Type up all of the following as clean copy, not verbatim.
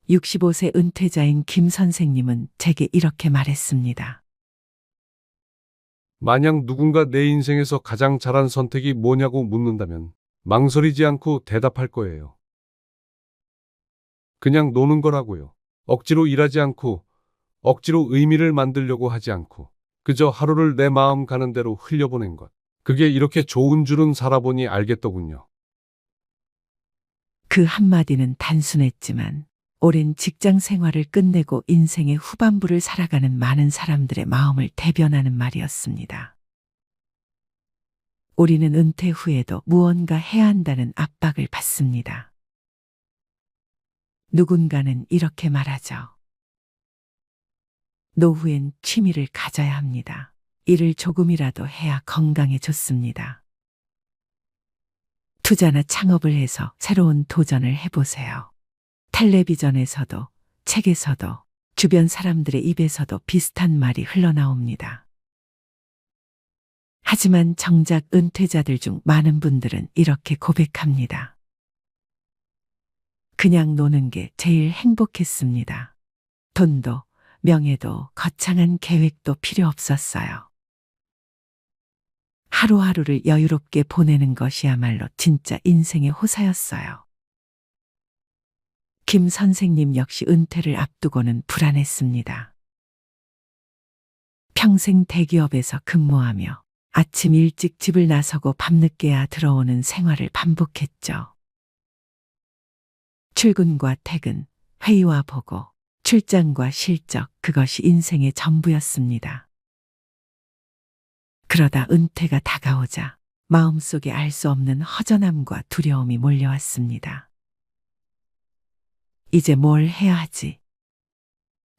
65세 은퇴자인 김 선생님은 제게 이렇게 말했습니다. 만약 누군가 내 인생에서 가장 잘한 선택이 뭐냐고 묻는다면 망설이지 않고 대답할 거예요. 그냥 노는 거라고요. 억지로 일하지 않고, 억지로 의미를 만들려고 하지 않고, 그저 하루를 내 마음 가는 대로 흘려보낸 것. 그게 이렇게 좋은 줄은 살아보니 알겠더군요. 그 한마디는 단순했지만 오랜 직장 생활을 끝내고 인생의 후반부를 살아가는 많은 사람들의 마음을 대변하는 말이었습니다. 우리는 은퇴 후에도 무언가 해야 한다는 압박을 받습니다. 누군가는 이렇게 말하죠. 노후엔 취미를 가져야 합니다. 일을 조금이라도 해야 건강에 좋습니다. 투자나 창업을 해서 새로운 도전을 해보세요. 텔레비전에서도, 책에서도, 주변 사람들의 입에서도 비슷한 말이 흘러나옵니다. 하지만 정작 은퇴자들 중 많은 분들은 이렇게 고백합니다. 그냥 노는 게 제일 행복했습니다. 돈도, 명예도, 거창한 계획도 필요 없었어요. 하루하루를 여유롭게 보내는 것이야말로 진짜 인생의 호사였어요. 김 선생님 역시 은퇴를 앞두고는 불안했습니다. 평생 대기업에서 근무하며 아침 일찍 집을 나서고 밤늦게야 들어오는 생활을 반복했죠. 출근과 퇴근, 회의와 보고, 출장과 실적, 그것이 인생의 전부였습니다. 그러다 은퇴가 다가오자 마음속에 알 수 없는 허전함과 두려움이 몰려왔습니다. 이제 뭘 해야 하지?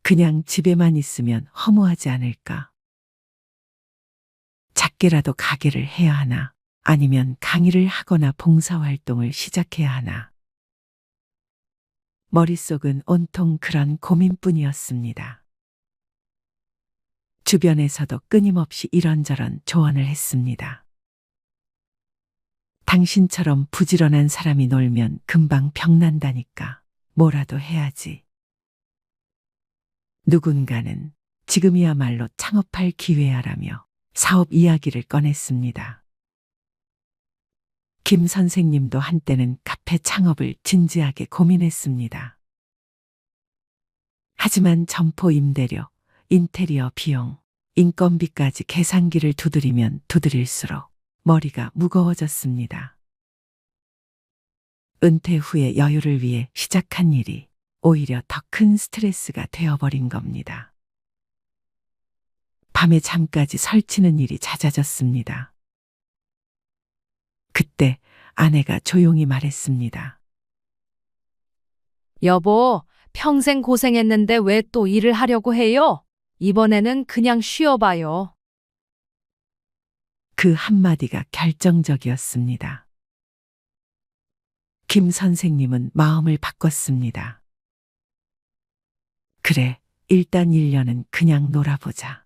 그냥 집에만 있으면 허무하지 않을까? 작게라도 가게를 해야 하나? 아니면 강의를 하거나 봉사활동을 시작해야 하나? 머릿속은 온통 그런 고민뿐이었습니다. 주변에서도 끊임없이 이런저런 조언을 했습니다. 당신처럼 부지런한 사람이 놀면 금방 병난다니까 뭐라도 해야지. 누군가는 지금이야말로 창업할 기회야라며 사업 이야기를 꺼냈습니다. 김 선생님도 한때는 카페 창업을 진지하게 고민했습니다. 하지만 점포 임대료, 인테리어 비용, 인건비까지 계산기를 두드리면 두드릴수록 머리가 무거워졌습니다. 은퇴 후의 여유를 위해 시작한 일이 오히려 더 큰 스트레스가 되어버린 겁니다. 밤에 잠까지 설치는 일이 잦아졌습니다. 그때 아내가 조용히 말했습니다. 여보, 평생 고생했는데 왜 또 일을 하려고 해요? 이번에는 그냥 쉬어봐요. 그 한마디가 결정적이었습니다. 김 선생님은 마음을 바꿨습니다. 그래, 일단 1년은 그냥 놀아보자.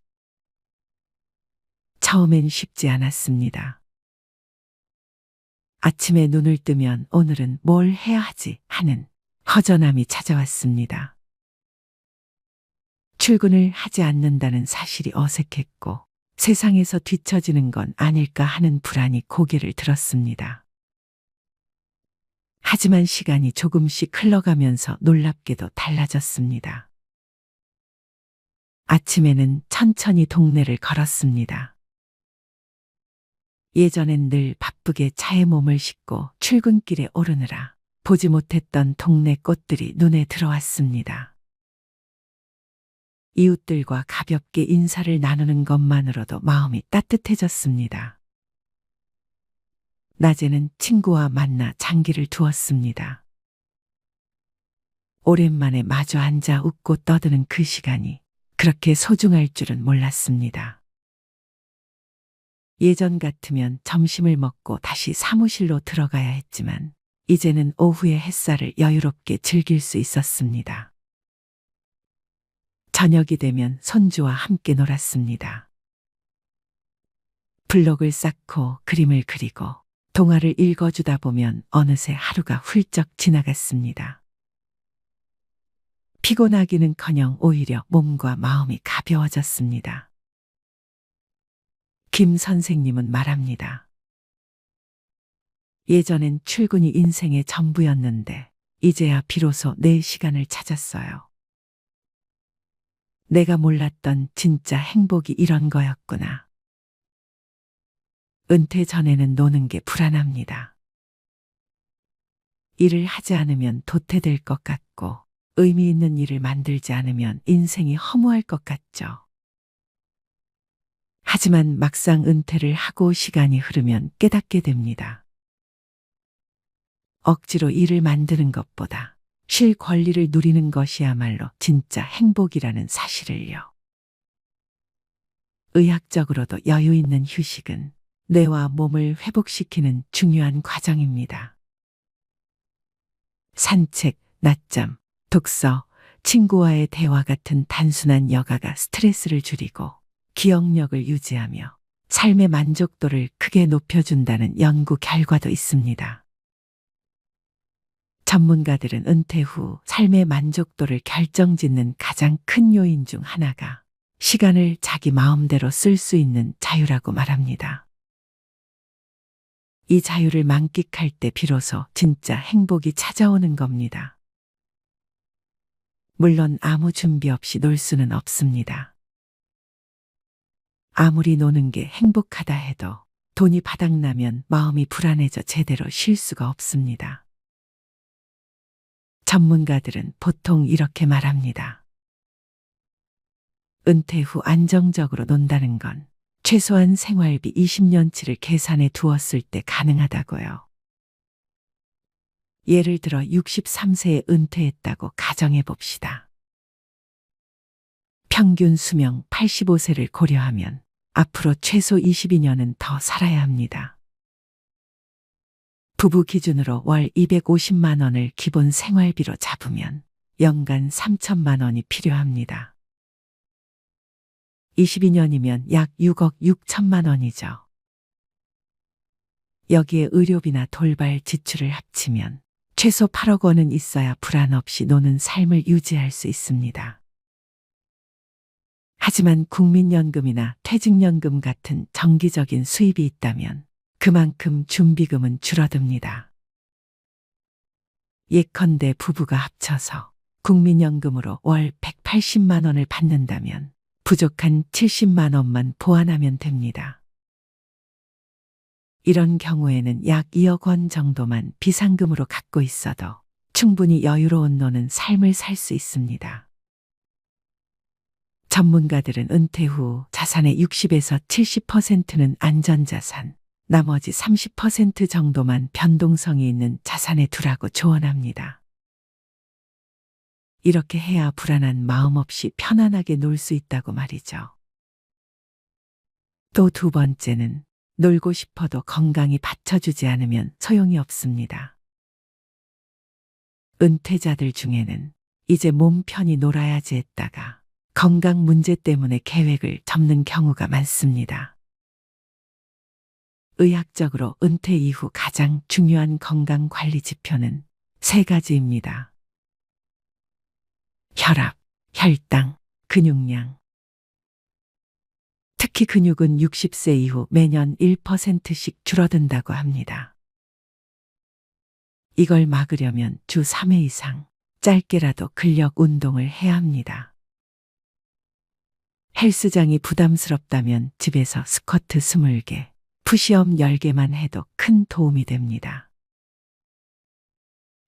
처음엔 쉽지 않았습니다. 아침에 눈을 뜨면 오늘은 뭘 해야 하지 하는 허전함이 찾아왔습니다. 출근을 하지 않는다는 사실이 어색했고 세상에서 뒤처지는 건 아닐까 하는 불안이 고개를 들었습니다. 하지만 시간이 조금씩 흘러가면서 놀랍게도 달라졌습니다. 아침에는 천천히 동네를 걸었습니다. 예전엔 늘 바쁘게 차에 몸을 싣고 출근길에 오르느라 보지 못했던 동네 꽃들이 눈에 들어왔습니다. 이웃들과 가볍게 인사를 나누는 것만으로도 마음이 따뜻해졌습니다. 낮에는 친구와 만나 장기를 두었습니다. 오랜만에 마주 앉아 웃고 떠드는 그 시간이 그렇게 소중할 줄은 몰랐습니다. 예전 같으면 점심을 먹고 다시 사무실로 들어가야 했지만 이제는 오후의 햇살을 여유롭게 즐길 수 있었습니다. 저녁이 되면 손주와 함께 놀았습니다. 블록을 쌓고 그림을 그리고 동화를 읽어주다 보면 어느새 하루가 훌쩍 지나갔습니다. 피곤하기는커녕 오히려 몸과 마음이 가벼워졌습니다. 김 선생님은 말합니다. 예전엔 출근이 인생의 전부였는데 이제야 비로소 내 시간을 찾았어요. 내가 몰랐던 진짜 행복이 이런 거였구나. 은퇴 전에는 노는 게 불안합니다. 일을 하지 않으면 도태될 것 같고 의미 있는 일을 만들지 않으면 인생이 허무할 것 같죠. 하지만 막상 은퇴를 하고 시간이 흐르면 깨닫게 됩니다. 억지로 일을 만드는 것보다 쉴 권리를 누리는 것이야말로 진짜 행복이라는 사실을요. 의학적으로도 여유 있는 휴식은 뇌와 몸을 회복시키는 중요한 과정입니다. 산책, 낮잠, 독서, 친구와의 대화 같은 단순한 여가가 스트레스를 줄이고 기억력을 유지하며 삶의 만족도를 크게 높여준다는 연구 결과도 있습니다. 전문가들은 은퇴 후 삶의 만족도를 결정짓는 가장 큰 요인 중 하나가 시간을 자기 마음대로 쓸 수 있는 자유라고 말합니다. 이 자유를 만끽할 때 비로소 진짜 행복이 찾아오는 겁니다. 물론 아무 준비 없이 놀 수는 없습니다. 아무리 노는 게 행복하다 해도 돈이 바닥나면 마음이 불안해져 제대로 쉴 수가 없습니다. 전문가들은 보통 이렇게 말합니다. 은퇴 후 안정적으로 논다는 건 최소한 생활비 20년치를 계산해 두었을 때 가능하다고요. 예를 들어 63세에 은퇴했다고 가정해 봅시다. 평균 수명 85세를 고려하면 앞으로 최소 22년은 더 살아야 합니다. 부부 기준으로 월 250만 원을 기본 생활비로 잡으면 연간 3천만 원이 필요합니다. 22년이면 약 6억 6천만 원이죠. 여기에 의료비나 돌발 지출을 합치면 최소 8억 원은 있어야 불안 없이 노는 삶을 유지할 수 있습니다. 하지만 국민연금이나 퇴직연금 같은 정기적인 수입이 있다면 그만큼 준비금은 줄어듭니다. 예컨대 부부가 합쳐서 국민연금으로 월 180만 원을 받는다면 부족한 70만 원만 보완하면 됩니다. 이런 경우에는 약 2억 원 정도만 비상금으로 갖고 있어도 충분히 여유로운 노는 삶을 살 수 있습니다. 전문가들은 은퇴 후 자산의 60에서 70%는 안전자산, 나머지 30% 정도만 변동성이 있는 자산에 두라고 조언합니다. 이렇게 해야 불안한 마음 없이 편안하게 놀 수 있다고 말이죠. 또 두 번째는 놀고 싶어도 건강이 받쳐주지 않으면 소용이 없습니다. 은퇴자들 중에는 이제 몸 편히 놀아야지 했다가 건강 문제 때문에 계획을 접는 경우가 많습니다. 의학적으로 은퇴 이후 가장 중요한 건강 관리 지표는 3가지입니다. 혈압, 혈당, 근육량. 특히 근육은 60세 이후 매년 1%씩 줄어든다고 합니다. 이걸 막으려면 주 3회 이상 짧게라도 근력 운동을 해야 합니다. 헬스장이 부담스럽다면 집에서 스쿼트 20개, 푸시업 10개만 해도 큰 도움이 됩니다.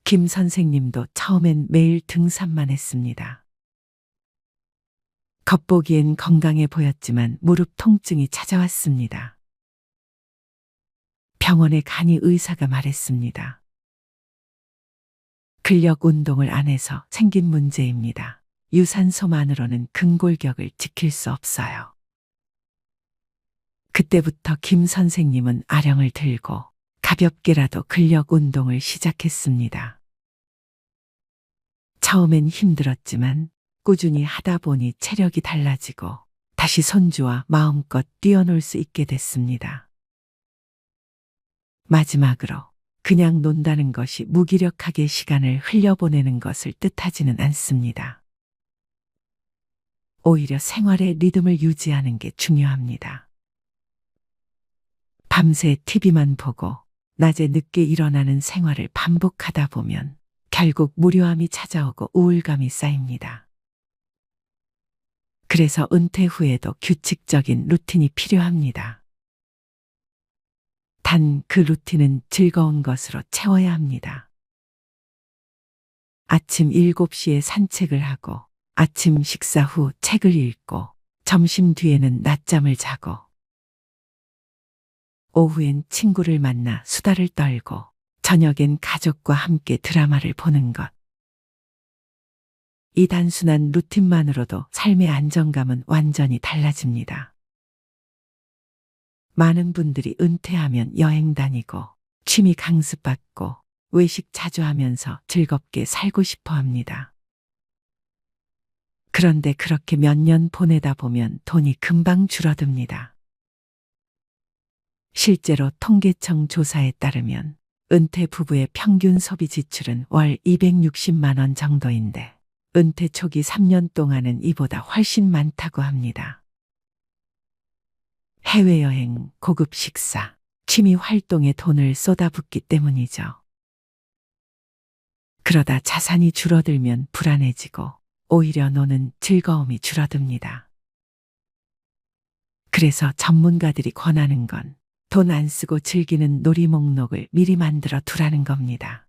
김 선생님도 처음엔 매일 등산만 했습니다. 겉보기엔 건강해 보였지만 무릎 통증이 찾아왔습니다. 병원에 가니 의사가 말했습니다. 근력 운동을 안 해서 생긴 문제입니다. 유산소만으로는 근골격을 지킬 수 없어요. 그때부터 김 선생님은 아령을 들고 가볍게라도 근력 운동을 시작했습니다. 처음엔 힘들었지만 꾸준히 하다 보니 체력이 달라지고 다시 손주와 마음껏 뛰어놀 수 있게 됐습니다. 마지막으로 그냥 논다는 것이 무기력하게 시간을 흘려보내는 것을 뜻하지는 않습니다. 오히려 생활의 리듬을 유지하는 게 중요합니다. 밤새 TV만 보고 낮에 늦게 일어나는 생활을 반복하다 보면 결국 무료함이 찾아오고 우울감이 쌓입니다. 그래서 은퇴 후에도 규칙적인 루틴이 필요합니다. 단 그 루틴은 즐거운 것으로 채워야 합니다. 아침 7시에 산책을 하고 아침 식사 후 책을 읽고 점심 뒤에는 낮잠을 자고 오후엔 친구를 만나 수다를 떨고 저녁엔 가족과 함께 드라마를 보는 것. 이 단순한 루틴만으로도 삶의 안정감은 완전히 달라집니다. 많은 분들이 은퇴하면 여행 다니고 취미 강습받고 외식 자주 하면서 즐겁게 살고 싶어 합니다. 그런데 그렇게 몇 년 보내다 보면 돈이 금방 줄어듭니다. 실제로 통계청 조사에 따르면 은퇴 부부의 평균 소비 지출은 월 260만 원 정도인데 은퇴 초기 3년 동안은 이보다 훨씬 많다고 합니다. 해외여행, 고급 식사, 취미 활동에 돈을 쏟아붓기 때문이죠. 그러다 자산이 줄어들면 불안해지고 오히려 노는 즐거움이 줄어듭니다. 그래서 전문가들이 권하는 건 돈 안 쓰고 즐기는 놀이 목록을 미리 만들어 두라는 겁니다.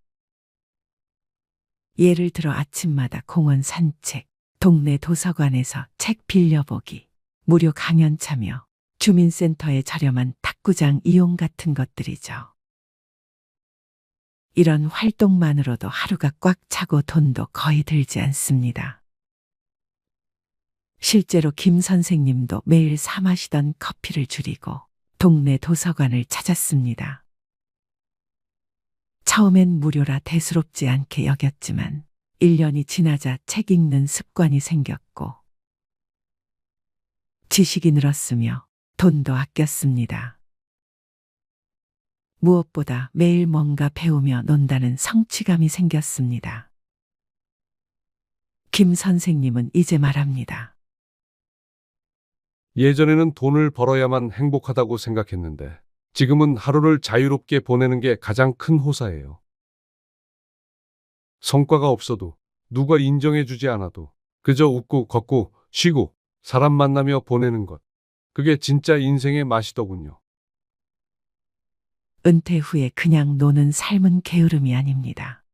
예를 들어 아침마다 공원 산책, 동네 도서관에서 책 빌려보기, 무료 강연 참여, 주민센터의 저렴한 탁구장 이용 같은 것들이죠. 이런 활동만으로도 하루가 꽉 차고 돈도 거의 들지 않습니다. 실제로 김 선생님도 매일 사 마시던 커피를 줄이고 동네 도서관을 찾았습니다. 처음엔 무료라 대수롭지 않게 여겼지만 1년이 지나자 책 읽는 습관이 생겼고 지식이 늘었으며 돈도 아꼈습니다. 무엇보다 매일 뭔가 배우며 논다는 성취감이 생겼습니다. 김 선생님은 이제 말합니다. 예전에는 돈을 벌어야만 행복하다고 생각했는데 지금은 하루를 자유롭게 보내는 게 가장 큰 호사예요. 성과가 없어도 누가 인정해주지 않아도 그저 웃고 걷고 쉬고 사람 만나며 보내는 것. 그게 진짜 인생의 맛이더군요. 은퇴 후에 그냥 노는 삶은 게으름이 아닙니다.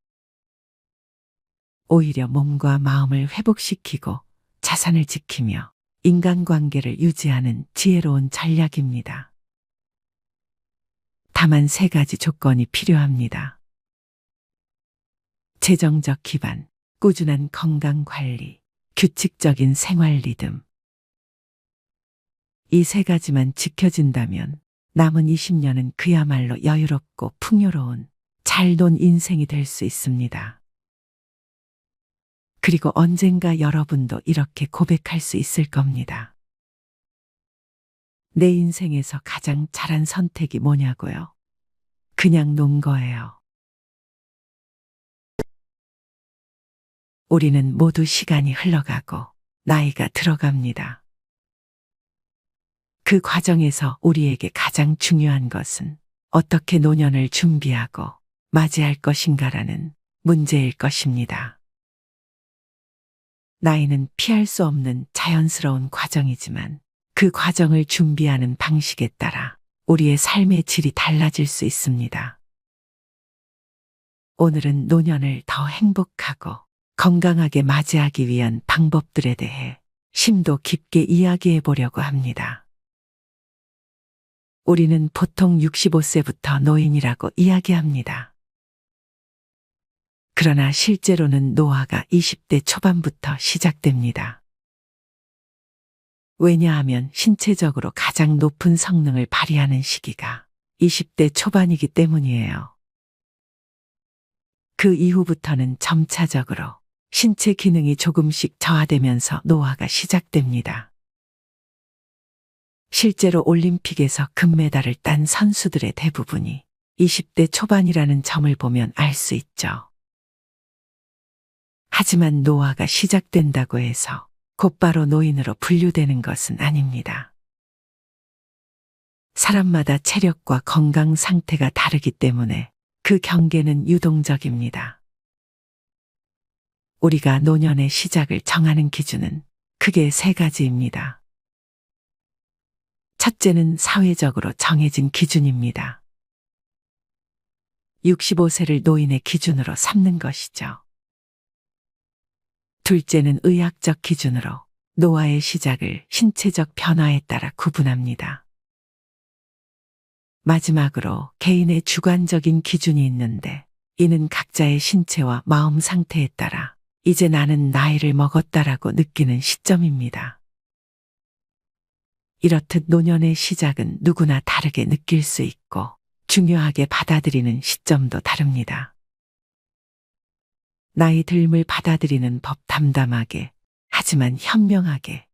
오히려 몸과 마음을 회복시키고 자산을 지키며 인간관계를 유지하는 지혜로운 전략입니다. 다만 3가지 조건이 필요합니다. 재정적 기반, 꾸준한 건강관리, 규칙적인 생활 리듬. 이 3가지만 지켜진다면 남은 20년은 그야말로 여유롭고 풍요로운 잘 논 인생이 될 수 있습니다. 그리고 언젠가 여러분도 이렇게 고백할 수 있을 겁니다. 내 인생에서 가장 잘한 선택이 뭐냐고요? 그냥 논 거예요. 우리는 모두 시간이 흘러가고 나이가 들어갑니다. 그 과정에서 우리에게 가장 중요한 것은 어떻게 노년을 준비하고 맞이할 것인가라는 문제일 것입니다. 나이는 피할 수 없는 자연스러운 과정이지만 그 과정을 준비하는 방식에 따라 우리의 삶의 질이 달라질 수 있습니다. 오늘은 노년을 더 행복하고 건강하게 맞이하기 위한 방법들에 대해 심도 깊게 이야기해 보려고 합니다. 우리는 보통 65세부터 노인이라고 이야기합니다. 그러나 실제로는 노화가 20대 초반부터 시작됩니다. 왜냐하면 신체적으로 가장 높은 성능을 발휘하는 시기가 20대 초반이기 때문이에요. 그 이후부터는 점차적으로 신체 기능이 조금씩 저하되면서 노화가 시작됩니다. 실제로 올림픽에서 금메달을 딴 선수들의 대부분이 20대 초반이라는 점을 보면 알 수 있죠. 하지만 노화가 시작된다고 해서 곧바로 노인으로 분류되는 것은 아닙니다. 사람마다 체력과 건강 상태가 다르기 때문에 그 경계는 유동적입니다. 우리가 노년의 시작을 정하는 기준은 크게 세 가지입니다. 첫째는 사회적으로 정해진 기준입니다. 65세를 노인의 기준으로 삼는 것이죠. 둘째는 의학적 기준으로 노화의 시작을 신체적 변화에 따라 구분합니다. 마지막으로 개인의 주관적인 기준이 있는데 이는 각자의 신체와 마음 상태에 따라 이제 나는 나이를 먹었다라고 느끼는 시점입니다. 이렇듯 노년의 시작은 누구나 다르게 느낄 수 있고 중요하게 받아들이는 시점도 다릅니다. 나이 듦을 받아들이는 법 담담하게, 하지만 현명하게.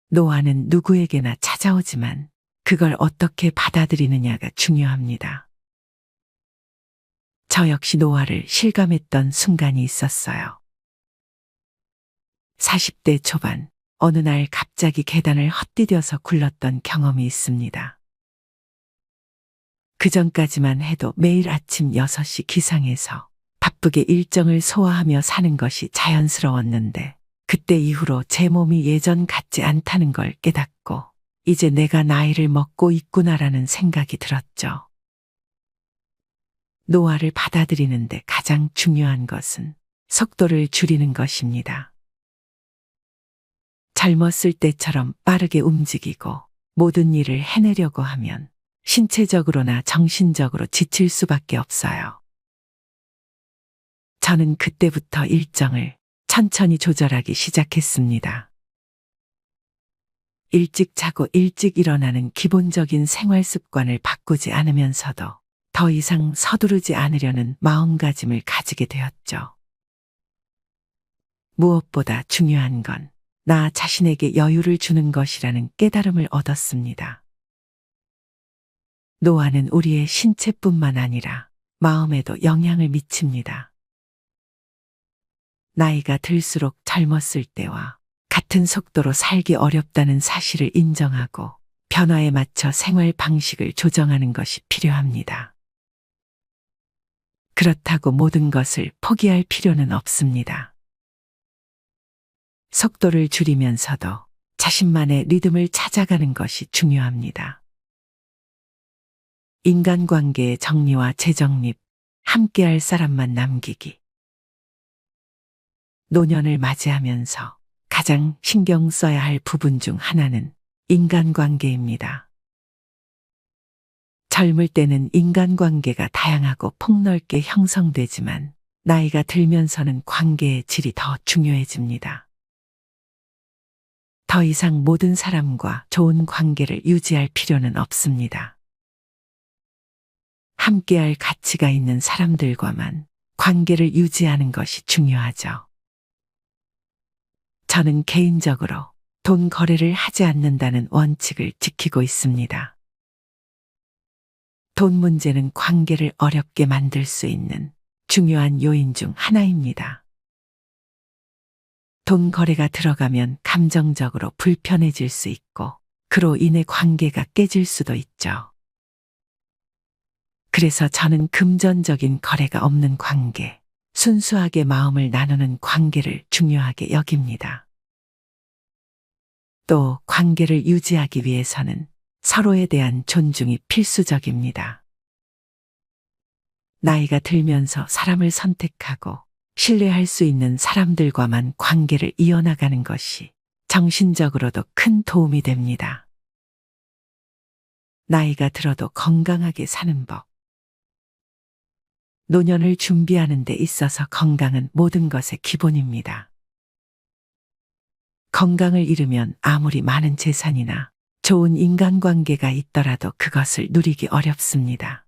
노화는 누구에게나 찾아오지만 그걸 어떻게 받아들이느냐가 중요합니다. 저 역시 노화를 실감했던 순간이 있었어요. 40대 초반, 어느 날 갑자기 계단을 헛디뎌서 굴렀던 경험이 있습니다. 그 전까지만 해도 매일 아침 6시 기상해서 바쁘게 일정을 소화하며 사는 것이 자연스러웠는데 그때 이후로 제 몸이 예전 같지 않다는 걸 깨닫고 이제 내가 나이를 먹고 있구나라는 생각이 들었죠. 노화를 받아들이는데 가장 중요한 것은 속도를 줄이는 것입니다. 젊었을 때처럼 빠르게 움직이고 모든 일을 해내려고 하면 신체적으로나 정신적으로 지칠 수밖에 없어요. 저는 그때부터 일정을 천천히 조절하기 시작했습니다. 일찍 자고 일찍 일어나는 기본적인 생활 습관을 바꾸지 않으면서도 더 이상 서두르지 않으려는 마음가짐을 가지게 되었죠. 무엇보다 중요한 건 나 자신에게 여유를 주는 것이라는 깨달음을 얻었습니다. 노화는 우리의 신체뿐만 아니라 마음에도 영향을 미칩니다. 나이가 들수록 젊었을 때와 같은 속도로 살기 어렵다는 사실을 인정하고 변화에 맞춰 생활 방식을 조정하는 것이 필요합니다. 그렇다고 모든 것을 포기할 필요는 없습니다. 속도를 줄이면서도 자신만의 리듬을 찾아가는 것이 중요합니다. 인간관계의 정리와 재정립, 함께할 사람만 남기기. 노년을 맞이하면서 가장 신경 써야 할 부분 중 하나는 인간관계입니다. 젊을 때는 인간관계가 다양하고 폭넓게 형성되지만 나이가 들면서는 관계의 질이 더 중요해집니다. 더 이상 모든 사람과 좋은 관계를 유지할 필요는 없습니다. 함께할 가치가 있는 사람들과만 관계를 유지하는 것이 중요하죠. 저는 개인적으로 돈 거래를 하지 않는다는 원칙을 지키고 있습니다. 돈 문제는 관계를 어렵게 만들 수 있는 중요한 요인 중 하나입니다. 돈 거래가 들어가면 감정적으로 불편해질 수 있고 그로 인해 관계가 깨질 수도 있죠. 그래서 저는 금전적인 거래가 없는 관계, 순수하게 마음을 나누는 관계를 중요하게 여깁니다. 또 관계를 유지하기 위해서는 서로에 대한 존중이 필수적입니다. 나이가 들면서 사람을 선택하고 신뢰할 수 있는 사람들과만 관계를 이어나가는 것이 정신적으로도 큰 도움이 됩니다. 나이가 들어도 건강하게 사는 법. 노년을 준비하는 데 있어서 건강은 모든 것의 기본입니다. 건강을 잃으면 아무리 많은 재산이나 좋은 인간관계가 있더라도 그것을 누리기 어렵습니다.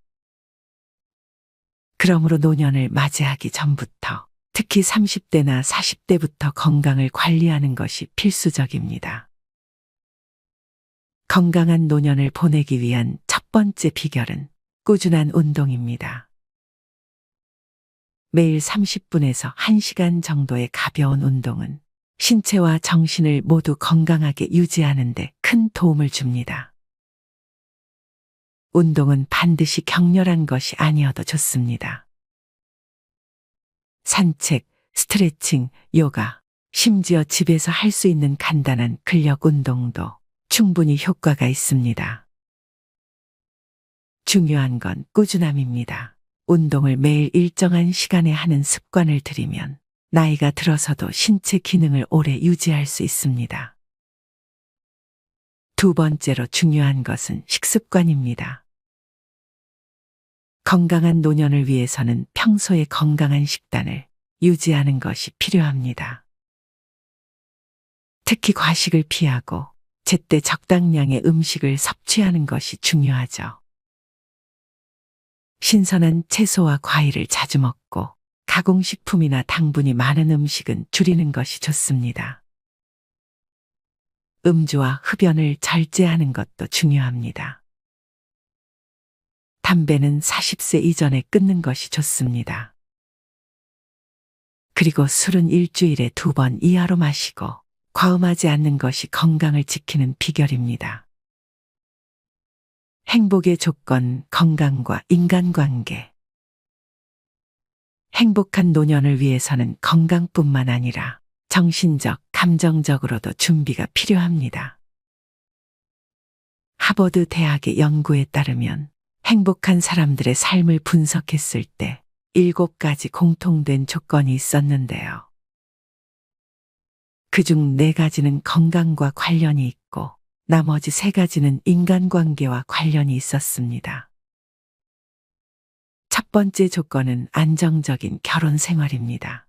그러므로 노년을 맞이하기 전부터 특히 30대나 40대부터 건강을 관리하는 것이 필수적입니다. 건강한 노년을 보내기 위한 첫 번째 비결은 꾸준한 운동입니다. 매일 30분에서 1시간 정도의 가벼운 운동은 신체와 정신을 모두 건강하게 유지하는 데 큰 도움을 줍니다. 운동은 반드시 격렬한 것이 아니어도 좋습니다. 산책, 스트레칭, 요가, 심지어 집에서 할 수 있는 간단한 근력 운동도 충분히 효과가 있습니다. 중요한 건 꾸준함입니다. 운동을 매일 일정한 시간에 하는 습관을 들이면 나이가 들어서도 신체 기능을 오래 유지할 수 있습니다. 두 번째로 중요한 것은 식습관입니다. 건강한 노년을 위해서는 평소에 건강한 식단을 유지하는 것이 필요합니다. 특히 과식을 피하고 제때 적당량의 음식을 섭취하는 것이 중요하죠. 신선한 채소와 과일을 자주 먹고 가공식품이나 당분이 많은 음식은 줄이는 것이 좋습니다. 음주와 흡연을 절제하는 것도 중요합니다. 담배는 40세 이전에 끊는 것이 좋습니다. 그리고 술은 일주일에 2번 이하로 마시고 과음하지 않는 것이 건강을 지키는 비결입니다. 행복의 조건, 건강과 인간관계. 행복한 노년을 위해서는 건강뿐만 아니라 정신적, 감정적으로도 준비가 필요합니다. 하버드 대학의 연구에 따르면 행복한 사람들의 삶을 분석했을 때 7가지 공통된 조건이 있었는데요. 그중 4가지는 건강과 관련이 있고 나머지 3가지는 인간관계와 관련이 있었습니다. 첫 번째 조건은 안정적인 결혼 생활입니다.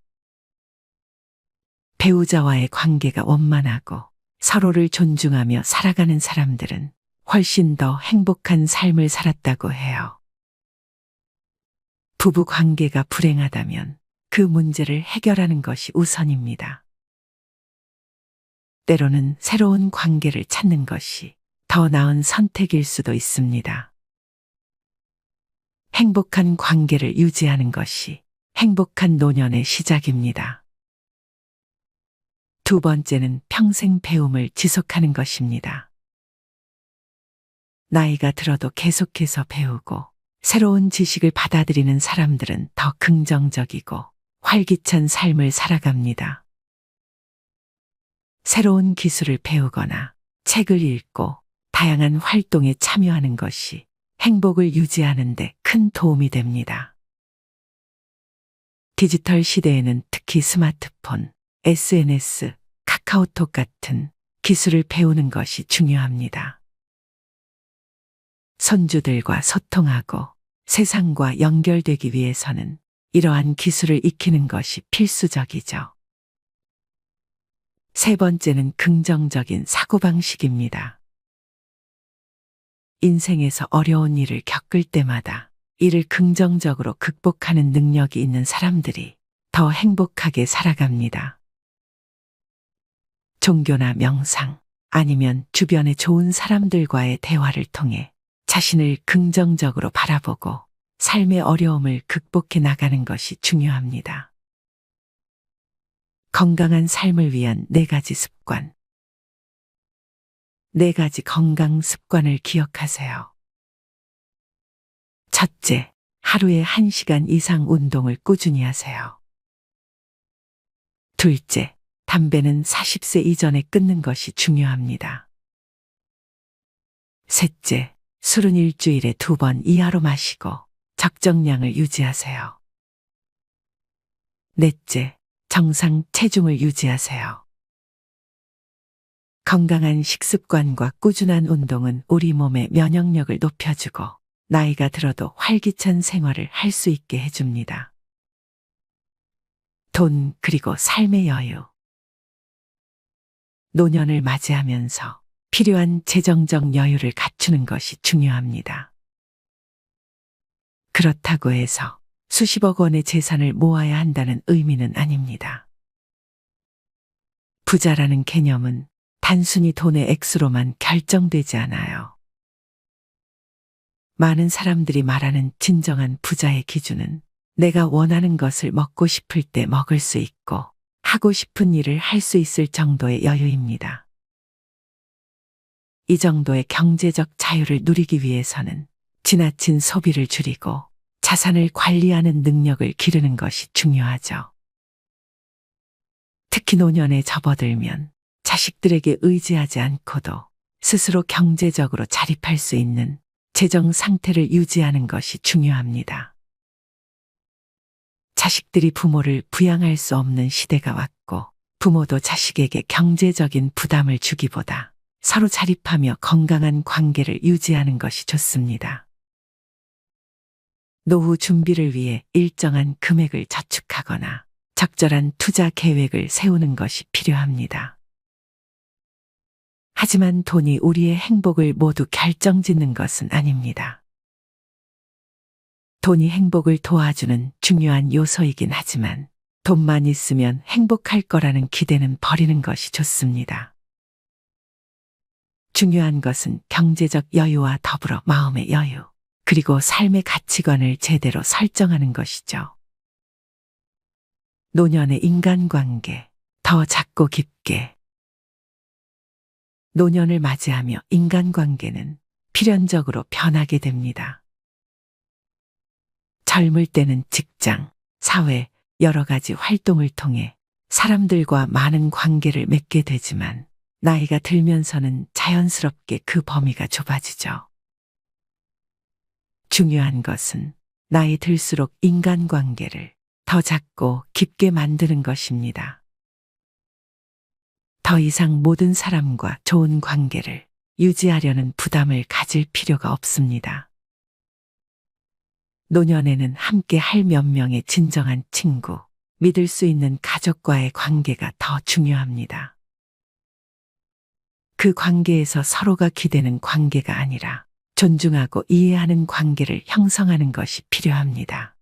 배우자와의 관계가 원만하고 서로를 존중하며 살아가는 사람들은 훨씬 더 행복한 삶을 살았다고 해요. 부부 관계가 불행하다면 그 문제를 해결하는 것이 우선입니다. 때로는 새로운 관계를 찾는 것이 더 나은 선택일 수도 있습니다. 행복한 관계를 유지하는 것이 행복한 노년의 시작입니다. 두 번째는 평생 배움을 지속하는 것입니다. 나이가 들어도 계속해서 배우고 새로운 지식을 받아들이는 사람들은 더 긍정적이고 활기찬 삶을 살아갑니다. 새로운 기술을 배우거나 책을 읽고 다양한 활동에 참여하는 것이 행복을 유지하는 데 큰 도움이 됩니다. 디지털 시대에는 특히 스마트폰, SNS, 카카오톡 같은 기술을 배우는 것이 중요합니다. 손주들과 소통하고 세상과 연결되기 위해서는 이러한 기술을 익히는 것이 필수적이죠. 세 번째는 긍정적인 사고방식입니다. 인생에서 어려운 일을 겪을 때마다 이를 긍정적으로 극복하는 능력이 있는 사람들이 더 행복하게 살아갑니다. 종교나 명상 아니면 주변의 좋은 사람들과의 대화를 통해 자신을 긍정적으로 바라보고 삶의 어려움을 극복해 나가는 것이 중요합니다. 건강한 삶을 위한 4가지 습관. 4가지 건강 습관을 기억하세요. 첫째, 하루에 1시간 이상 운동을 꾸준히 하세요. 둘째, 담배는 40세 이전에 끊는 것이 중요합니다. 셋째, 술은 일주일에 2번 이하로 마시고 적정량을 유지하세요. 넷째, 정상 체중을 유지하세요. 건강한 식습관과 꾸준한 운동은 우리 몸의 면역력을 높여주고 나이가 들어도 활기찬 생활을 할 수 있게 해줍니다. 돈 그리고 삶의 여유. 노년을 맞이하면서 필요한 재정적 여유를 갖추는 것이 중요합니다. 그렇다고 해서 수십억 원의 재산을 모아야 한다는 의미는 아닙니다. 부자라는 개념은 단순히 돈의 액수로만 결정되지 않아요. 많은 사람들이 말하는 진정한 부자의 기준은 내가 원하는 것을 먹고 싶을 때 먹을 수 있고 하고 싶은 일을 할 수 있을 정도의 여유입니다. 이 정도의 경제적 자유를 누리기 위해서는 지나친 소비를 줄이고 자산을 관리하는 능력을 기르는 것이 중요하죠. 특히 노년에 접어들면 자식들에게 의지하지 않고도 스스로 경제적으로 자립할 수 있는 재정 상태를 유지하는 것이 중요합니다. 자식들이 부모를 부양할 수 없는 시대가 왔고 부모도 자식에게 경제적인 부담을 주기보다 서로 자립하며 건강한 관계를 유지하는 것이 좋습니다. 노후 준비를 위해 일정한 금액을 저축하거나 적절한 투자 계획을 세우는 것이 필요합니다. 하지만 돈이 우리의 행복을 모두 결정짓는 것은 아닙니다. 돈이 행복을 도와주는 중요한 요소이긴 하지만 돈만 있으면 행복할 거라는 기대는 버리는 것이 좋습니다. 중요한 것은 경제적 여유와 더불어 마음의 여유, 그리고 삶의 가치관을 제대로 설정하는 것이죠. 노년의 인간관계, 더 작고 깊게. 노년을 맞이하며 인간관계는 필연적으로 변하게 됩니다. 젊을 때는 직장, 사회, 여러 가지 활동을 통해 사람들과 많은 관계를 맺게 되지만 나이가 들면서는 자연스럽게 그 범위가 좁아지죠. 중요한 것은 나이 들수록 인간관계를 더 작고 깊게 만드는 것입니다. 더 이상 모든 사람과 좋은 관계를 유지하려는 부담을 가질 필요가 없습니다. 노년에는 함께 할 몇 명의 진정한 친구, 믿을 수 있는 가족과의 관계가 더 중요합니다. 그 관계에서 서로가 기대는 관계가 아니라 존중하고 이해하는 관계를 형성하는 것이 필요합니다.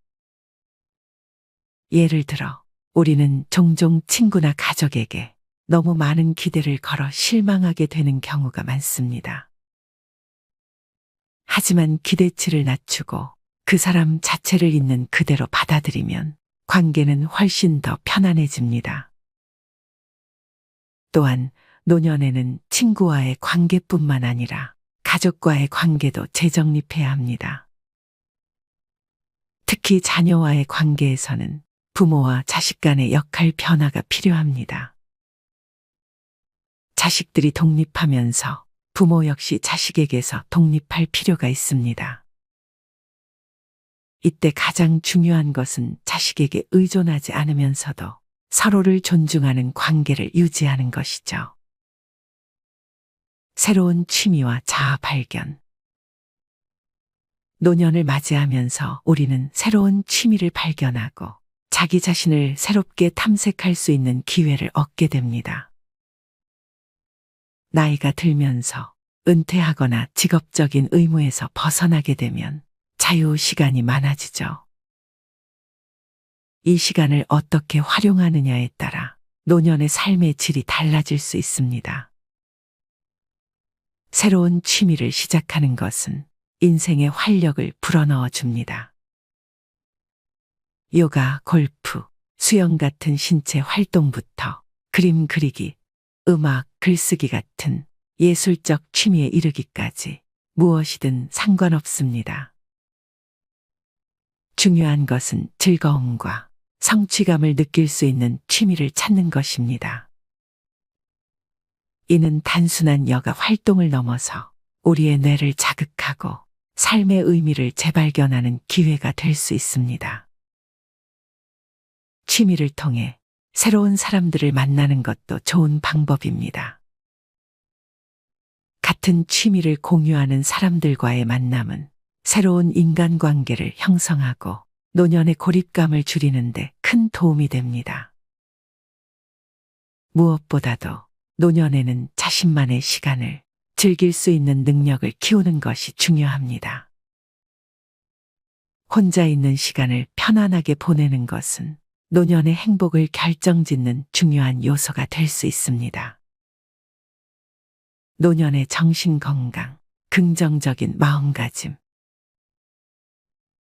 예를 들어, 우리는 종종 친구나 가족에게 너무 많은 기대를 걸어 실망하게 되는 경우가 많습니다. 하지만 기대치를 낮추고 그 사람 자체를 있는 그대로 받아들이면 관계는 훨씬 더 편안해집니다. 또한 노년에는 친구와의 관계뿐만 아니라 가족과의 관계도 재정립해야 합니다. 특히 자녀와의 관계에서는 부모와 자식 간의 역할 변화가 필요합니다. 자식들이 독립하면서 부모 역시 자식에게서 독립할 필요가 있습니다. 이때 가장 중요한 것은 자식에게 의존하지 않으면서도 서로를 존중하는 관계를 유지하는 것이죠. 새로운 취미와 자아 발견. 노년을 맞이하면서 우리는 새로운 취미를 발견하고 자기 자신을 새롭게 탐색할 수 있는 기회를 얻게 됩니다. 나이가 들면서 은퇴하거나 직업적인 의무에서 벗어나게 되면 자유 시간이 많아지죠. 이 시간을 어떻게 활용하느냐에 따라 노년의 삶의 질이 달라질 수 있습니다. 새로운 취미를 시작하는 것은 인생의 활력을 불어넣어 줍니다. 요가, 골프, 수영 같은 신체 활동부터 그림 그리기, 음악, 글쓰기 같은 예술적 취미에 이르기까지 무엇이든 상관없습니다. 중요한 것은 즐거움과 성취감을 느낄 수 있는 취미를 찾는 것입니다. 이는 단순한 여가 활동을 넘어서 우리의 뇌를 자극하고 삶의 의미를 재발견하는 기회가 될 수 있습니다. 취미를 통해 새로운 사람들을 만나는 것도 좋은 방법입니다. 같은 취미를 공유하는 사람들과의 만남은 새로운 인간관계를 형성하고 노년의 고립감을 줄이는 데 큰 도움이 됩니다. 무엇보다도 노년에는 자신만의 시간을 즐길 수 있는 능력을 키우는 것이 중요합니다. 혼자 있는 시간을 편안하게 보내는 것은 노년의 행복을 결정짓는 중요한 요소가 될 수 있습니다. 노년의 정신 건강, 긍정적인 마음가짐.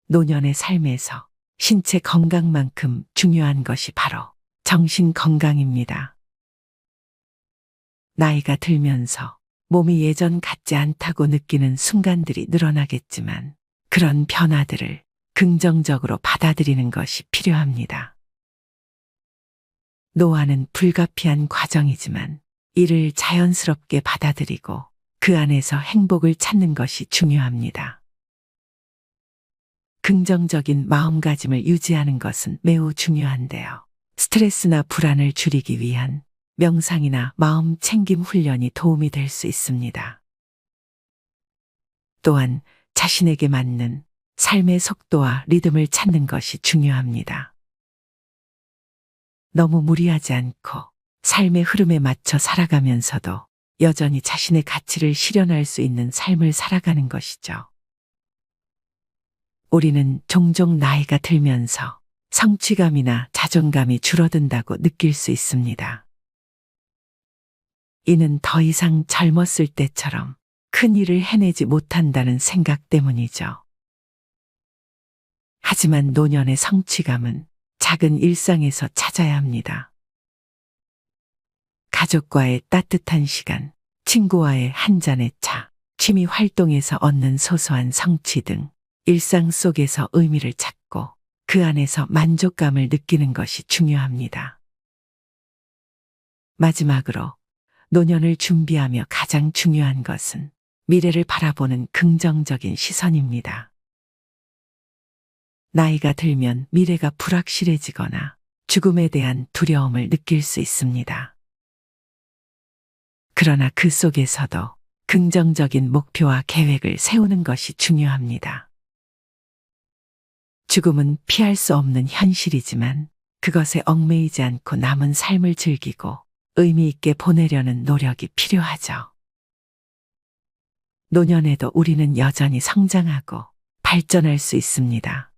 노년의 삶에서 신체 건강만큼 중요한 것이 바로 정신 건강입니다. 나이가 들면서 몸이 예전 같지 않다고 느끼는 순간들이 늘어나겠지만 그런 변화들을 긍정적으로 받아들이는 것이 필요합니다. 노화는 불가피한 과정이지만 이를 자연스럽게 받아들이고 그 안에서 행복을 찾는 것이 중요합니다. 긍정적인 마음가짐을 유지하는 것은 매우 중요한데요. 스트레스나 불안을 줄이기 위한 명상이나 마음 챙김 훈련이 도움이 될 수 있습니다. 또한 자신에게 맞는 삶의 속도와 리듬을 찾는 것이 중요합니다. 너무 무리하지 않고 삶의 흐름에 맞춰 살아가면서도 여전히 자신의 가치를 실현할 수 있는 삶을 살아가는 것이죠. 우리는 종종 나이가 들면서 성취감이나 자존감이 줄어든다고 느낄 수 있습니다. 이는 더 이상 젊었을 때처럼 큰 일을 해내지 못한다는 생각 때문이죠. 하지만 노년의 성취감은 작은 일상에서 찾아야 합니다. 가족과의 따뜻한 시간, 친구와의 한 잔의 차, 취미 활동에서 얻는 소소한 성취 등 일상 속에서 의미를 찾고 그 안에서 만족감을 느끼는 것이 중요합니다. 마지막으로 노년을 준비하며 가장 중요한 것은 미래를 바라보는 긍정적인 시선입니다. 나이가 들면 미래가 불확실해지거나 죽음에 대한 두려움을 느낄 수 있습니다. 그러나 그 속에서도 긍정적인 목표와 계획을 세우는 것이 중요합니다. 죽음은 피할 수 없는 현실이지만 그것에 얽매이지 않고 남은 삶을 즐기고 의미 있게 보내려는 노력이 필요하죠. 노년에도 우리는 여전히 성장하고 발전할 수 있습니다.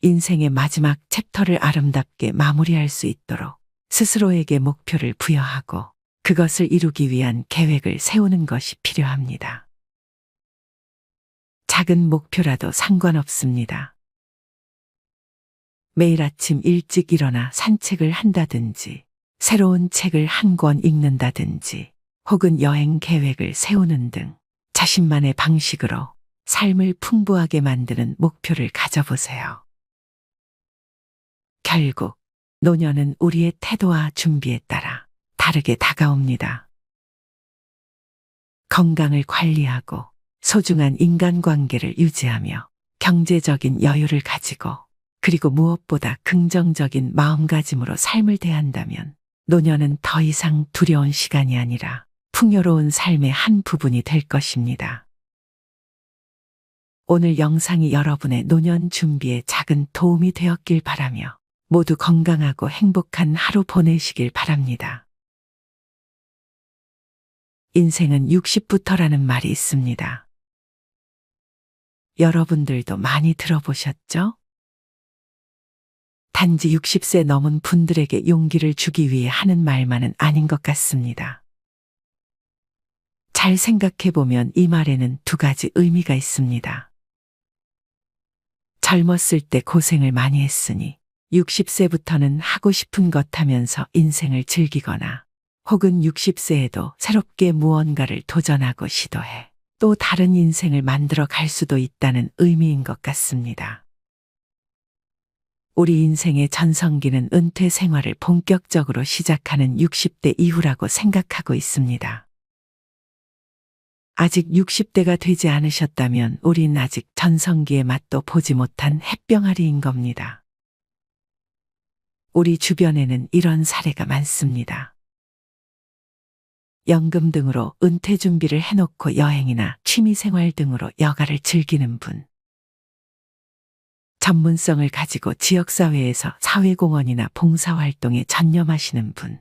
인생의 마지막 챕터를 아름답게 마무리할 수 있도록 스스로에게 목표를 부여하고 그것을 이루기 위한 계획을 세우는 것이 필요합니다. 작은 목표라도 상관없습니다. 매일 아침 일찍 일어나 산책을 한다든지, 새로운 책을 한 권 읽는다든지, 혹은 여행 계획을 세우는 등 자신만의 방식으로 삶을 풍부하게 만드는 목표를 가져보세요. 결국 노년은 우리의 태도와 준비에 따라 다르게 다가옵니다. 건강을 관리하고 소중한 인간관계를 유지하며 경제적인 여유를 가지고 그리고 무엇보다 긍정적인 마음가짐으로 삶을 대한다면 노년은 더 이상 두려운 시간이 아니라 풍요로운 삶의 한 부분이 될 것입니다. 오늘 영상이 여러분의 노년 준비에 작은 도움이 되었길 바라며 모두 건강하고 행복한 하루 보내시길 바랍니다. 인생은 60부터라는 말이 있습니다. 여러분들도 많이 들어보셨죠? 단지 60세 넘은 분들에게 용기를 주기 위해 하는 말만은 아닌 것 같습니다. 잘 생각해보면 이 말에는 두 가지 의미가 있습니다. 젊었을 때 고생을 많이 했으니 60세부터는 하고 싶은 것 하면서 인생을 즐기거나 혹은 60세에도 새롭게 무언가를 도전하고 시도해 또 다른 인생을 만들어 갈 수도 있다는 의미인 것 같습니다. 우리 인생의 전성기는 은퇴 생활을 본격적으로 시작하는 60대 이후라고 생각하고 있습니다. 아직 60대가 되지 않으셨다면 우린 아직 전성기의 맛도 보지 못한 햇병아리인 겁니다. 우리 주변에는 이런 사례가 많습니다. 연금 등으로 은퇴 준비를 해놓고 여행이나 취미생활 등으로 여가를 즐기는 분. 전문성을 가지고 지역사회에서 사회공헌이나 봉사활동에 전념하시는 분.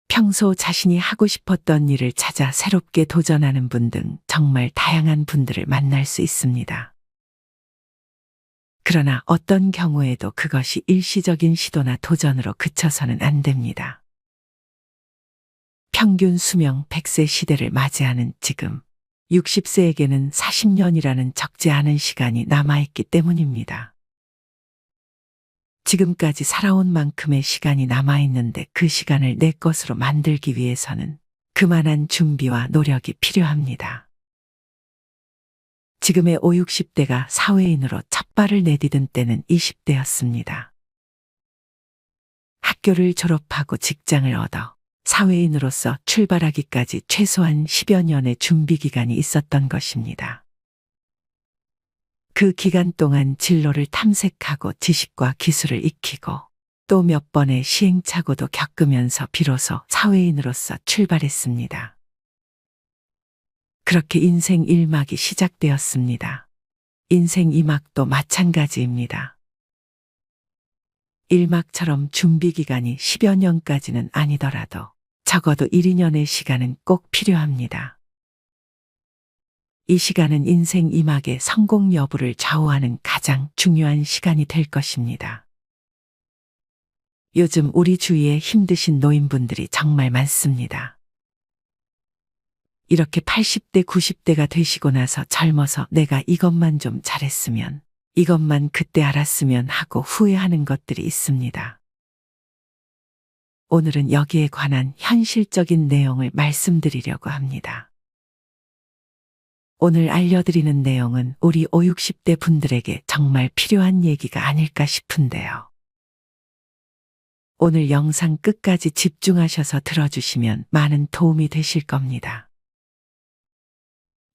평소 자신이 하고 싶었던 일을 찾아 새롭게 도전하는 분 등 정말 다양한 분들을 만날 수 있습니다. 그러나 어떤 경우에도 그것이 일시적인 시도나 도전으로 그쳐서는 안 됩니다. 평균 수명 100세 시대를 맞이하는 지금 60세에게는 40년이라는 적지 않은 시간이 남아있기 때문입니다. 지금까지 살아온 만큼의 시간이 남아있는데 그 시간을 내 것으로 만들기 위해서는 그만한 준비와 노력이 필요합니다. 지금의 5, 60대가 사회인으로 첫 발을 내디딘 때는 20대였습니다. 학교를 졸업하고 직장을 얻어 사회인으로서 출발하기까지 최소한 10여 년의 준비 기간이 있었던 것입니다. 그 기간 동안 진로를 탐색하고 지식과 기술을 익히고 또 몇 번의 시행착오도 겪으면서 비로소 사회인으로서 출발했습니다. 그렇게 인생 1막이 시작되었습니다. 인생 2막도 마찬가지입니다. 1막처럼 준비 기간이 10여 년까지는 아니더라도 적어도 1, 2년의 시간은 꼭 필요합니다. 이 시간은 인생 2막의 성공 여부를 좌우하는 가장 중요한 시간이 될 것입니다. 요즘 우리 주위에 힘드신 노인분들이 정말 많습니다. 이렇게 80대, 90대가 되시고 나서 젊어서 내가 이것만 좀 잘했으면, 이것만 그때 알았으면 하고 후회하는 것들이 있습니다. 오늘은 여기에 관한 현실적인 내용을 말씀드리려고 합니다. 오늘 알려드리는 내용은 우리 5, 60대 분들에게 정말 필요한 얘기가 아닐까 싶은데요. 오늘 영상 끝까지 집중하셔서 들어주시면 많은 도움이 되실 겁니다.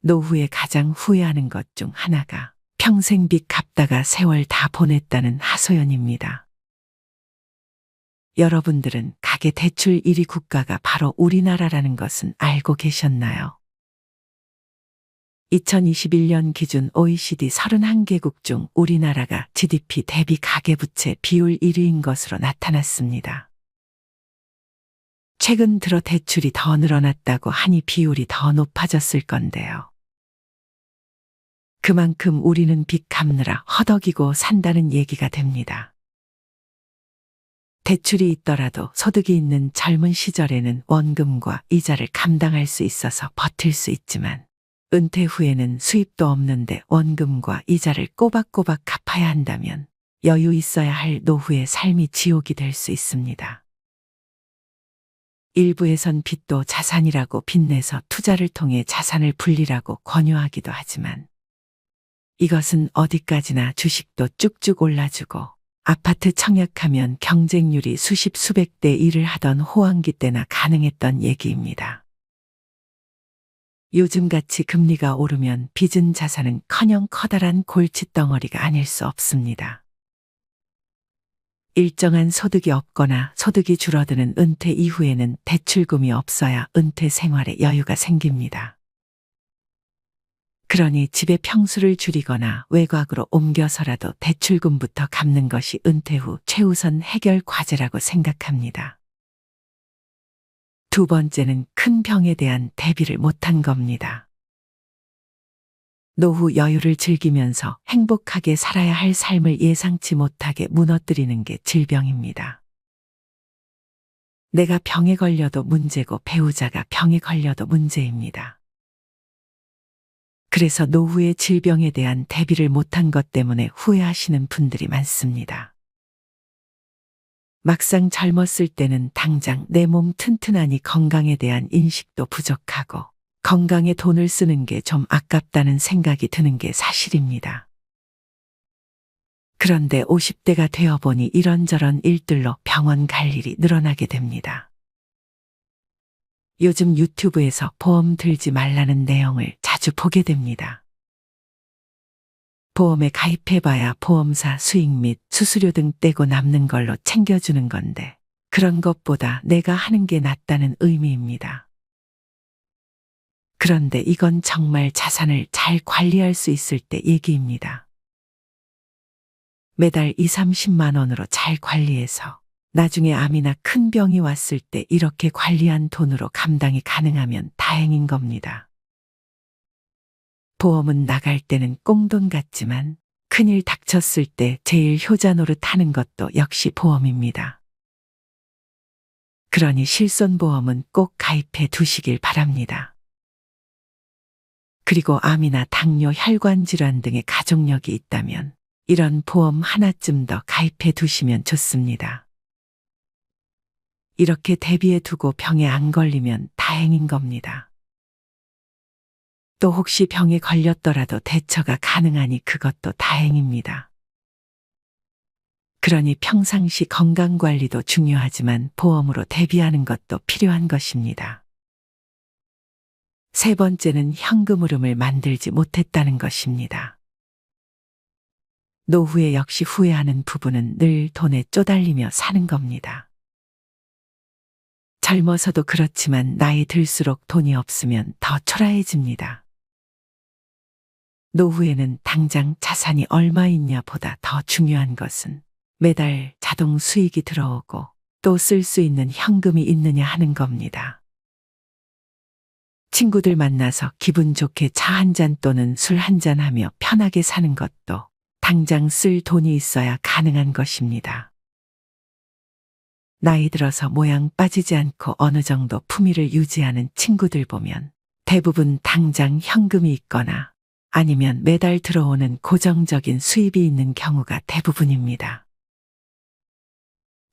노후에 가장 후회하는 것 중 하나가 평생 빚 갚다가 세월 다 보냈다는 하소연입니다. 여러분들은 가계 대출 1위 국가가 바로 우리나라라는 것은 알고 계셨나요? 2021년 기준 OECD 31개국 중 우리나라가 GDP 대비 가계부채 비율 1위인 것으로 나타났습니다. 최근 들어 대출이 더 늘어났다고 하니 비율이 더 높아졌을 건데요. 그만큼 우리는 빚 갚느라 허덕이고 산다는 얘기가 됩니다. 대출이 있더라도 소득이 있는 젊은 시절에는 원금과 이자를 감당할 수 있어서 버틸 수 있지만 은퇴 후에는 수입도 없는데 원금과 이자를 꼬박꼬박 갚아야 한다면 여유 있어야 할 노후의 삶이 지옥이 될 수 있습니다. 일부에선 빚도 자산이라고 빚내서 투자를 통해 자산을 불리라고 권유하기도 하지만 이것은 어디까지나 주식도 쭉쭉 올라주고 아파트 청약하면 경쟁률이 수십 수백 대 1을 하던 호황기 때나 가능했던 얘기입니다. 요즘같이 금리가 오르면 빚은 자산은커녕 커다란 골칫덩어리가 아닐 수 없습니다. 일정한 소득이 없거나 소득이 줄어드는 은퇴 이후에는 대출금이 없어야 은퇴 생활에 여유가 생깁니다. 그러니 집의 평수를 줄이거나 외곽으로 옮겨서라도 대출금부터 갚는 것이 은퇴 후 최우선 해결 과제라고 생각합니다. 두 번째는 큰 병에 대한 대비를 못한 겁니다. 노후 여유를 즐기면서 행복하게 살아야 할 삶을 예상치 못하게 무너뜨리는 게 질병입니다. 내가 병에 걸려도 문제고 배우자가 병에 걸려도 문제입니다. 그래서 노후의 질병에 대한 대비를 못한 것 때문에 후회하시는 분들이 많습니다. 막상 젊었을 때는 당장 내 몸 튼튼하니 건강에 대한 인식도 부족하고 건강에 돈을 쓰는 게 좀 아깝다는 생각이 드는 게 사실입니다. 그런데 50대가 되어보니 이런저런 일들로 병원 갈 일이 늘어나게 됩니다. 요즘 유튜브에서 보험 들지 말라는 내용을 자주 보게 됩니다. 보험에 가입해봐야 보험사 수익 및 수수료 등 떼고 남는 걸로 챙겨주는 건데 그런 것보다 내가 하는 게 낫다는 의미입니다. 그런데 이건 정말 자산을 잘 관리할 수 있을 때 얘기입니다. 매달 2, 30만 원으로 잘 관리해서 나중에 암이나 큰 병이 왔을 때 이렇게 관리한 돈으로 감당이 가능하면 다행인 겁니다. 보험은 나갈 때는 꽁돈 같지만 큰일 닥쳤을 때 제일 효자 노릇하는 것도 역시 보험입니다. 그러니 실손보험은 꼭 가입해 두시길 바랍니다. 그리고 암이나 당뇨, 혈관 질환 등의 가족력이 있다면 이런 보험 하나쯤 더 가입해 두시면 좋습니다. 이렇게 대비해 두고 병에 안 걸리면 다행인 겁니다. 또 혹시 병에 걸렸더라도 대처가 가능하니 그것도 다행입니다. 그러니 평상시 건강관리도 중요하지만 보험으로 대비하는 것도 필요한 것입니다. 세 번째는 현금 흐름을 만들지 못했다는 것입니다. 노후에 역시 후회하는 부부는 늘 돈에 쪼달리며 사는 겁니다. 젊어서도 그렇지만 나이 들수록 돈이 없으면 더 초라해집니다. 노후에는 당장 자산이 얼마 있냐 보다 더 중요한 것은 매달 자동 수익이 들어오고 또 쓸 수 있는 현금이 있느냐 하는 겁니다. 친구들 만나서 기분 좋게 차 한 잔 또는 술 한 잔 하며 편하게 사는 것도 당장 쓸 돈이 있어야 가능한 것입니다. 나이 들어서 모양 빠지지 않고 어느 정도 품위를 유지하는 친구들 보면 대부분 당장 현금이 있거나 아니면 매달 들어오는 고정적인 수입이 있는 경우가 대부분입니다.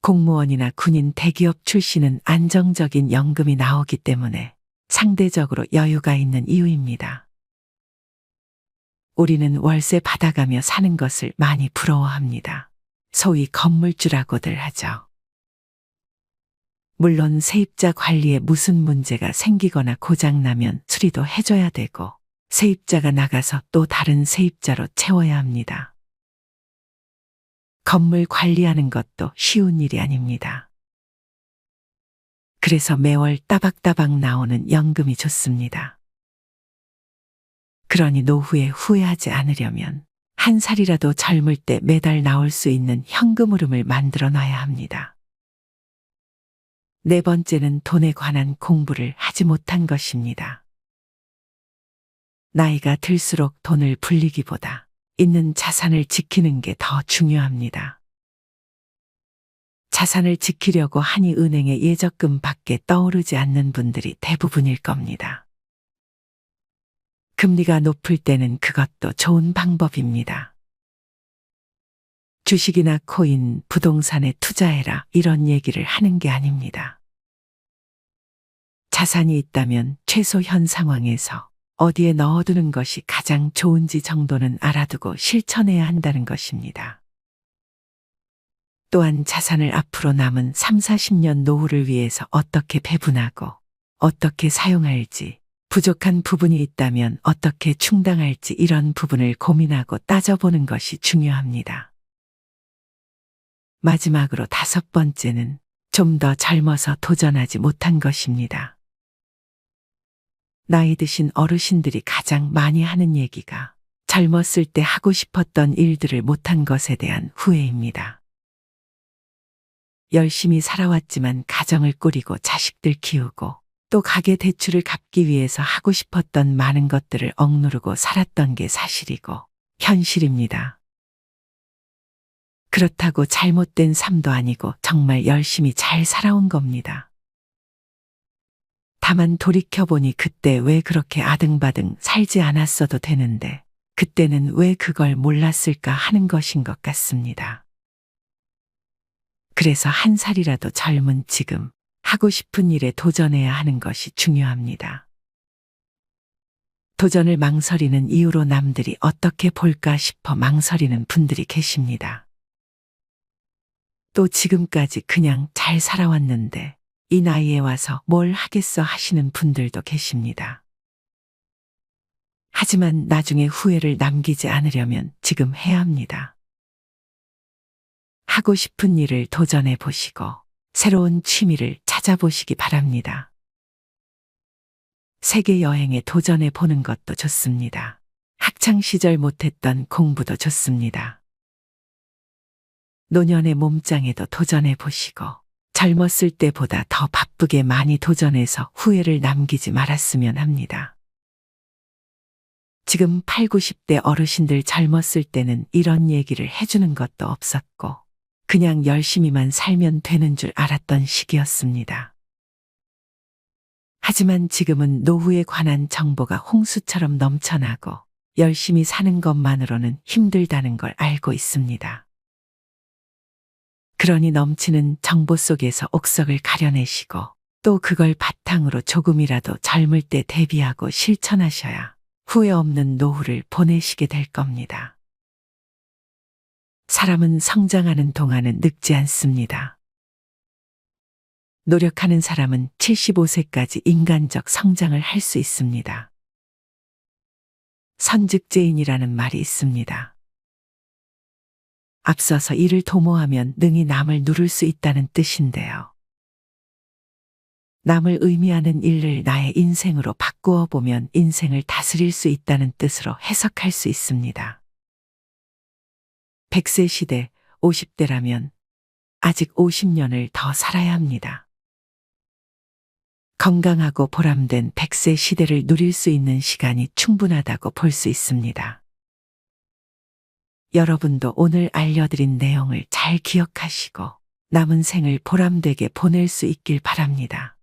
공무원이나 군인, 대기업 출신은 안정적인 연금이 나오기 때문에 상대적으로 여유가 있는 이유입니다. 우리는 월세 받아가며 사는 것을 많이 부러워합니다. 소위 건물주라고들 하죠. 물론 세입자 관리에 무슨 문제가 생기거나 고장나면 수리도 해줘야 되고 세입자가 나가서 또 다른 세입자로 채워야 합니다. 건물 관리하는 것도 쉬운 일이 아닙니다. 그래서 매월 따박따박 나오는 연금이 좋습니다. 그러니 노후에 후회하지 않으려면 한 살이라도 젊을 때 매달 나올 수 있는 현금 흐름을 만들어 놔야 합니다. 네 번째는 돈에 관한 공부를 하지 못한 것입니다. 나이가 들수록 돈을 불리기보다 있는 자산을 지키는 게 더 중요합니다. 자산을 지키려고 하니 은행의 예적금 밖에 떠오르지 않는 분들이 대부분일 겁니다. 금리가 높을 때는 그것도 좋은 방법입니다. 주식이나 코인, 부동산에 투자해라 이런 얘기를 하는 게 아닙니다. 자산이 있다면 최소 현 상황에서 어디에 넣어두는 것이 가장 좋은지 정도는 알아두고 실천해야 한다는 것입니다. 또한 자산을 앞으로 남은 3, 40년 노후를 위해서 어떻게 배분하고 어떻게 사용할지, 부족한 부분이 있다면 어떻게 충당할지 이런 부분을 고민하고 따져보는 것이 중요합니다. 마지막으로 다섯 번째는 좀 더 젊어서 도전하지 못한 것입니다. 나이 드신 어르신들이 가장 많이 하는 얘기가 젊었을 때 하고 싶었던 일들을 못한 것에 대한 후회입니다. 열심히 살아왔지만 가정을 꾸리고 자식들 키우고 또 가계 대출을 갚기 위해서 하고 싶었던 많은 것들을 억누르고 살았던 게 사실이고 현실입니다. 그렇다고 잘못된 삶도 아니고 정말 열심히 잘 살아온 겁니다. 다만 돌이켜보니 그때 왜 그렇게 아등바등 살지 않았어도 되는데 그때는 왜 그걸 몰랐을까 하는 것인 것 같습니다. 그래서 한 살이라도 젊은 지금 하고 싶은 일에 도전해야 하는 것이 중요합니다. 도전을 망설이는 이유로 남들이 어떻게 볼까 싶어 망설이는 분들이 계십니다. 또 지금까지 그냥 잘 살아왔는데 이 나이에 와서 뭘 하겠어 하시는 분들도 계십니다. 하지만 나중에 후회를 남기지 않으려면 지금 해야 합니다. 하고 싶은 일을 도전해 보시고 새로운 취미를 찾아보시기 바랍니다. 세계 여행에 도전해 보는 것도 좋습니다. 학창 시절 못했던 공부도 좋습니다. 노년의 몸짱에도 도전해 보시고 젊었을 때보다 더 바쁘게 많이 도전해서 후회를 남기지 말았으면 합니다. 지금 8, 90대 어르신들 젊었을 때는 이런 얘기를 해주는 것도 없었고 그냥 열심히만 살면 되는 줄 알았던 시기였습니다. 하지만 지금은 노후에 관한 정보가 홍수처럼 넘쳐나고 열심히 사는 것만으로는 힘들다는 걸 알고 있습니다. 그러니 넘치는 정보 속에서 옥석을 가려내시고 또 그걸 바탕으로 조금이라도 젊을 때 대비하고 실천하셔야 후회 없는 노후를 보내시게 될 겁니다. 사람은 성장하는 동안은 늙지 않습니다. 노력하는 사람은 75세까지 인간적 성장을 할 수 있습니다. 선즉죄인이라는 말이 있습니다. 앞서서 이를 도모하면 능히 남을 누를 수 있다는 뜻인데요. 남을 의미하는 일을 나의 인생으로 바꾸어 보면 인생을 다스릴 수 있다는 뜻으로 해석할 수 있습니다. 100세 시대, 50대라면 아직 50년을 더 살아야 합니다. 건강하고 보람된 100세 시대를 누릴 수 있는 시간이 충분하다고 볼 수 있습니다. 여러분도 오늘 알려드린 내용을 잘 기억하시고 남은 생을 보람되게 보낼 수 있길 바랍니다.